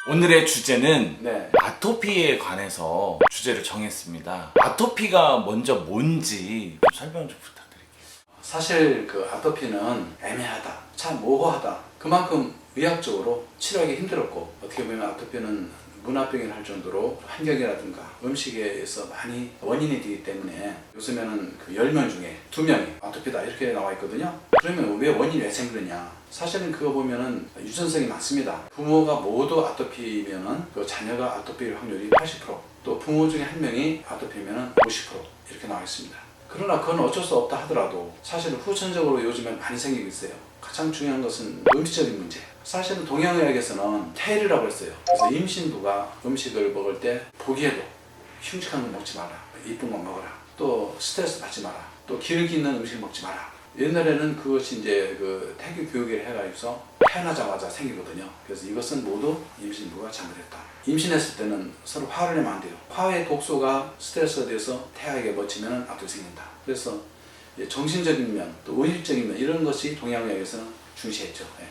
오늘의 주제는 네. 아토피에 관해서 주제를 정했습니다. 아토피가 먼저 뭔지 좀 설명 좀 부탁드릴게요. 사실 그 아토피는 애매하다, 참 모호하다. 그만큼 의학적으로 치료하기 힘들었고, 어떻게 보면 아토피는 문화병이라 할 정도로 환경이라든가 음식에서 많이 원인이 되기 때문에 요즘에는 그 10명 중에 2명이 아토피다 이렇게 나와 있거든요. 그러면 왜 원인이 왜 생기느냐? 사실은 그거 보면은 유전성이 많습니다. 부모가 모두 아토피면은 그 자녀가 아토피일 확률이 80%, 또 부모 중에 한 명이 아토피면은 50% 이렇게 나와 있습니다. 그러나 그건 어쩔 수 없다 하더라도 사실은 후천적으로 요즘에 많이 생기고 있어요. 가장 중요한 것은 음식적인 문제. 사실은 동양의학에서는 태일이라고 했어요. 그래서 임신부가 음식을 먹을 때 보기에도 흉측한 거 먹지 마라, 이쁜 거 먹어라, 또 스트레스 받지 마라, 또 기름기 있는 음식 먹지 마라. 옛날에는 그것이 이제 그 태교 교육을 해가지고서 태어나자마자 생기거든요. 그래서 이것은 모두 임신부가 잘못했다. 임신했을 때는 서로 화를 내면 안 돼요. 화의 독소가 스트레스가 돼서 태아에게 맺히면 아토피 생긴다. 그래서 정신적인 면, 또 의식적인 면 이런 것이 동양의학에서는 중시했죠. 예.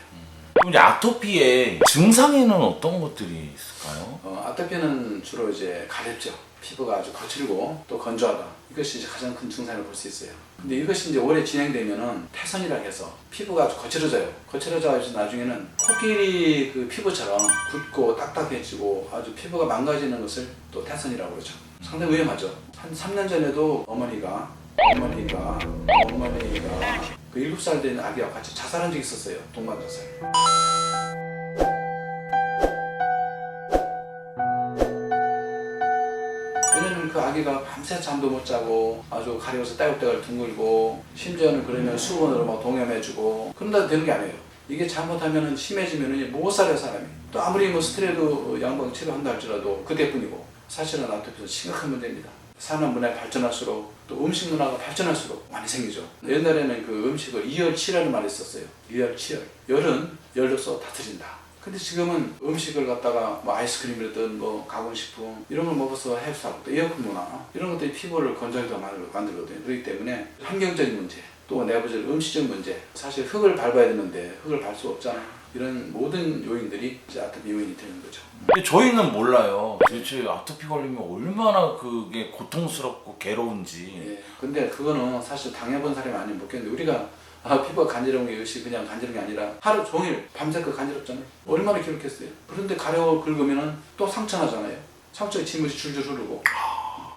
그럼 이제 아토피의 증상에는 어떤 것들이 있을까요? 아토피는 주로 이제 가렵죠. 피부가 아주 거칠고 또 건조하다. 이것이 이제 가장 큰 증상을 볼 수 있어요. 근데 이것이 이제 오래 진행되면은 태선이라고 해서 피부가 아주 거칠어져요. 거칠어져서 나중에는 코끼리 그 피부처럼 붓고 딱딱해지고 아주 피부가 망가지는 것을 또 태선이라고 그러죠. 상당히 위험하죠. 한 3년 전에도 어머니가 그 7살 된 아기와 같이 자살한 적이 있었어요. 동반 자살. 왜냐면 그 아기가 밤새 잠도 못 자고 아주 가려워서 떼굴떼굴 둥글고 심지어는 그러면 수건으로 막 동염해주고 그런다고 되는 게 아니에요. 이게 잘못하면 심해지면 못 살아요 사람이. 또 아무리 뭐 스테로이드 양방 치료한다 할지라도 그때뿐이고 사실은 아토피는 심각한 문제입니다. 산업 문화가 발전할수록 또 음식 문화가 발전할수록 많이 생기죠. 옛날에는 그 음식을 이열치열을 많이 썼어요. 이열치열. 열은 열로서 다스린다. 근데 지금은 음식을 갖다가 뭐 아이스크림이든 뭐 가공식품 이런 걸 먹어서 헬스하고 또 에어컨 문화 이런 것들이 피부를 건조하게 만들거든요. 그렇기 때문에 환경적인 문제 또 내부적인 음식적 문제 사실 흙을 밟아야 되는데 흙을 밟을 수 없잖아요. 이런 모든 요인들이 이제 아토피 요인이 되는 거죠. 근데 저희는 몰라요. 도대체 아토피 걸리면 얼마나 그게 고통스럽고 괴로운지. 예. 근데 그거는 사실 당해본 사람이 아니면 모르겠는데 우리가 피부가 간지러운 게 이것이 그냥 간지러운 게 아니라 하루 종일 밤새껏 간지럽잖아요. 얼마나 괴롭겠어요. 그런데 가려워 긁으면 또 상처 나잖아요. 상처에 진물이 줄줄 흐르고.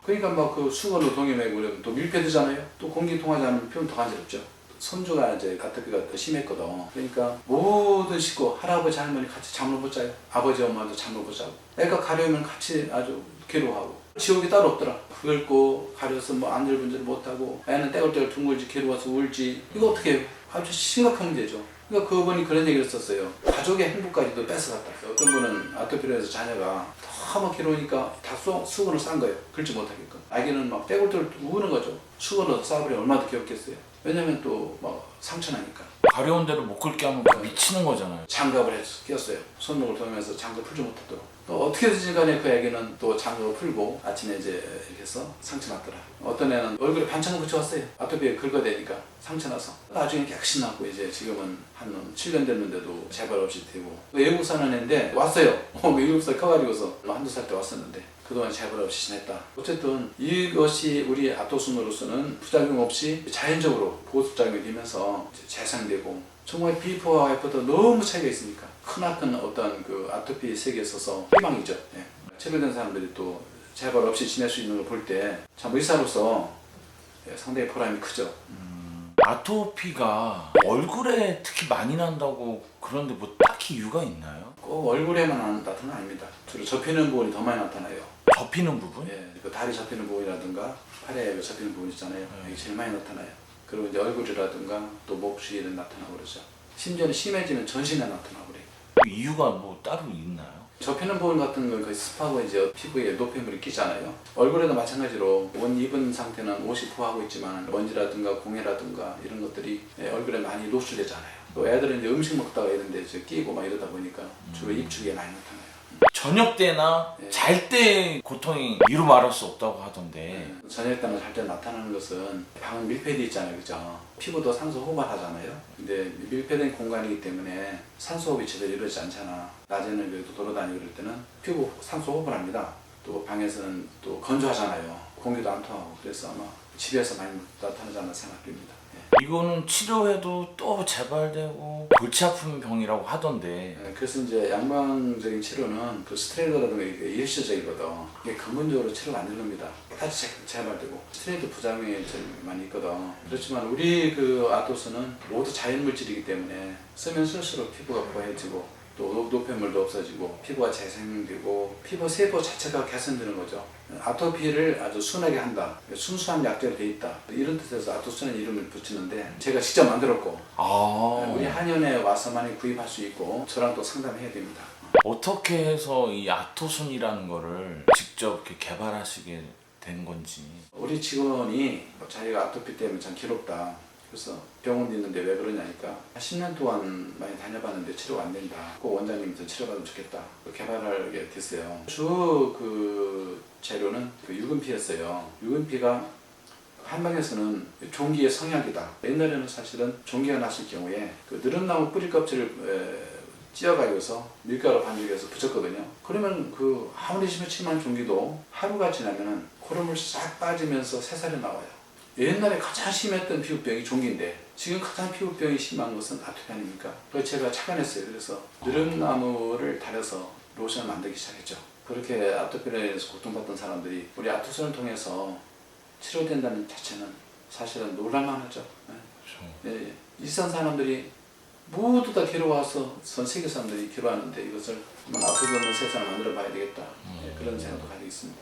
그러니까 막 그 수건으로 동여매고 또 밀폐되잖아요. 또 공기 통하지 않으면 피부는 더 간지럽죠. 손주가 이제 아토피가 더 심했거든. 그러니까 모든 식구 할아버지 할머니 같이 잠을 못 자요. 아버지 엄마도 잠을 못 자고. 애가 가려우면 같이 아주 괴로워하고. 지옥이 따로 없더라. 긁고 가려서 뭐 안절분절 못하고 애는 떼굴떼굴 둥글지 괴로워서 울지. 이거 어떻게 해요? 아주 심각한 문제죠. 그러니까 그분이 그런 얘기를 썼어요. 가족의 행복까지도 뺏어갔다. 어떤 분은 아토피로 해서 자녀가 너무 괴로우니까 다 수건을 싼 거예요. 긁지 못하게끔. 아기는 막 떼굴떼굴 우는 거죠. 수건으로 싸버리면 얼마나 귀엽겠어요. 왜냐면 또 막 상처나니까. 가려운 대로 못 긁게 하면 미치는 거잖아요. 장갑을 해서 끼웠어요. 손목을 돌면서 장갑 풀지 못하도록. 또 어떻게든지 간에 그 애기는 또 장갑을 풀고 아침에 이제 이렇게 해서 상처 났더라. 어떤 애는 얼굴에 반창을 붙여왔어요. 아토피에 긁어대니까 상처 나서. 나중에 깨끗이 났고 이제 지금은 한 7년 됐는데도 재발 없이 되고. 외국 사는 애인데 왔어요. 7살 커가지고서 한두 살 때 왔었는데 그동안 재발 없이 지냈다. 어쨌든 이것이 우리 아토순으로서는 부작용 없이 자연적으로 보습작용이 되면서 재생되고 정말 비포와 애프터 너무 차이가 있으니까 크나큰 어떤 그 아토피 세계에 있어서 희망이죠. 예. 체질된 사람들이 또 재발 없이 지낼 수 있는 걸 볼 때 참 의사로서 상당히 보람이 크죠. 아토피가 얼굴에 특히 많이 난다고 그런데 뭐 딱히 이유가 있나요? 꼭 얼굴에만 나타나는 건 아닙니다. 주로 접히는 부분이 더 많이 나타나요. 접히는 부분? 예, 그 다리 접히는 부분이라든가 팔에 접히는 부분 있잖아요. 이게 제일 많이 나타나요. 그리고 이제 얼굴이라든가 또 목 주위에 나타나고 그러죠. 심지어는 심해지면 전신에 나타나고 그래요. 이유가 뭐 따로 있나요? 접히는 부분 같은 건 거의 습하고 이제 피부에 노폐물이 끼잖아요. 얼굴에도 마찬가지로 옷 입은 상태는 옷이 부하고 있지만 먼지라든가 공해라든가 이런 것들이 얼굴에 많이 노출되잖아요. 또 애들은 이제 음식 먹다가 이런데 끼고 막 이러다 보니까 주로 입 주위에 많이 나타나요. 저녁 때나 예. 잘 때 고통이 이루 말할 수 없다고 하던데. 저녁 때나 잘 때 나타나는 것은 방은 밀폐되어 있잖아요, 그죠? 피부도 산소 호흡을 하잖아요. 근데 밀폐된 공간이기 때문에 산소 호흡이 제대로 이루어지지 않잖아. 낮에는 그래도 돌아다니고 그럴 때는 피부 산소 호흡을 합니다. 또 방에서는 또 건조하잖아요. 공기도 안 통하고. 그래서 아마 집에서 많이 나타나지 않나 생각됩니다. 이거는 치료해도 또 재발되고 골치 아픈 병이라고 하던데. 그래서 이제 양방적인 치료는 그 스테로이드라든가 이게 일시적이거든. 이게 근본적으로 치료가 안 되는 겁니다. 다시 재발되고 스테로이드 부작용이 좀 많이 있거든. 그렇지만 우리 그 아토스는 모두 자연 물질이기 때문에 쓰면 쓸수록 피부가 부해지고 또 노폐물도 없어지고 피부가 재생되고 피부 세포 자체가 개선되는 거죠. 아토피를 아주 순하게 한다. 순수한 약재로 돼 있다. 이런 뜻에서 아토스라는 이름을 붙이는데 제가 직접 만들었고 우리 한의원에 와서 많이 구입할 수 있고 저랑 또 상담해야 됩니다. 어떻게 해서 이 아토순이라는 거를 직접 이렇게 개발하시게 된 건지. 우리 직원이 자기가 아토피 때문에 참 괴롭다. 그래서 병원도 있는데 왜 그러냐니까 10년 동안 많이 다녀봤는데 치료가 안 된다. 꼭 원장님 좀 치료받으면 좋겠다. 개발하게 됐어요. 주 그 재료는 그 유근피였어요. 유근피가 한방에서는 종기의 성약이다. 옛날에는 사실은 종기가 났을 경우에 그 느릅나무 뿌리 껍질을 찧어가지고서 밀가루 반죽해서 붙였거든요. 그러면 그 아무리 심한 종기도 하루가 지나면은 고름을 싹 빠지면서 새살이 나와요. 옛날에 가장 심했던 피부병이 종기인데 지금 가장 피부병이 심한 것은 아토피 아닙니까? 그래서 제가 착안했어요. 그래서 느릅나무를 달여서 로션을 만들기 시작했죠. 그렇게 아토피로 인해서 고통받던 사람들이 우리 아토선을 통해서 치료된다는 자체는 사실은 놀랄만하죠. 네. 일선 사람들이 모두 다 괴로워서 전 세계 사람들이 괴로워하는데 이것을 아토피 없는 세상을 만들어 봐야 되겠다. 네, 그런 생각도 가지고 있습니다.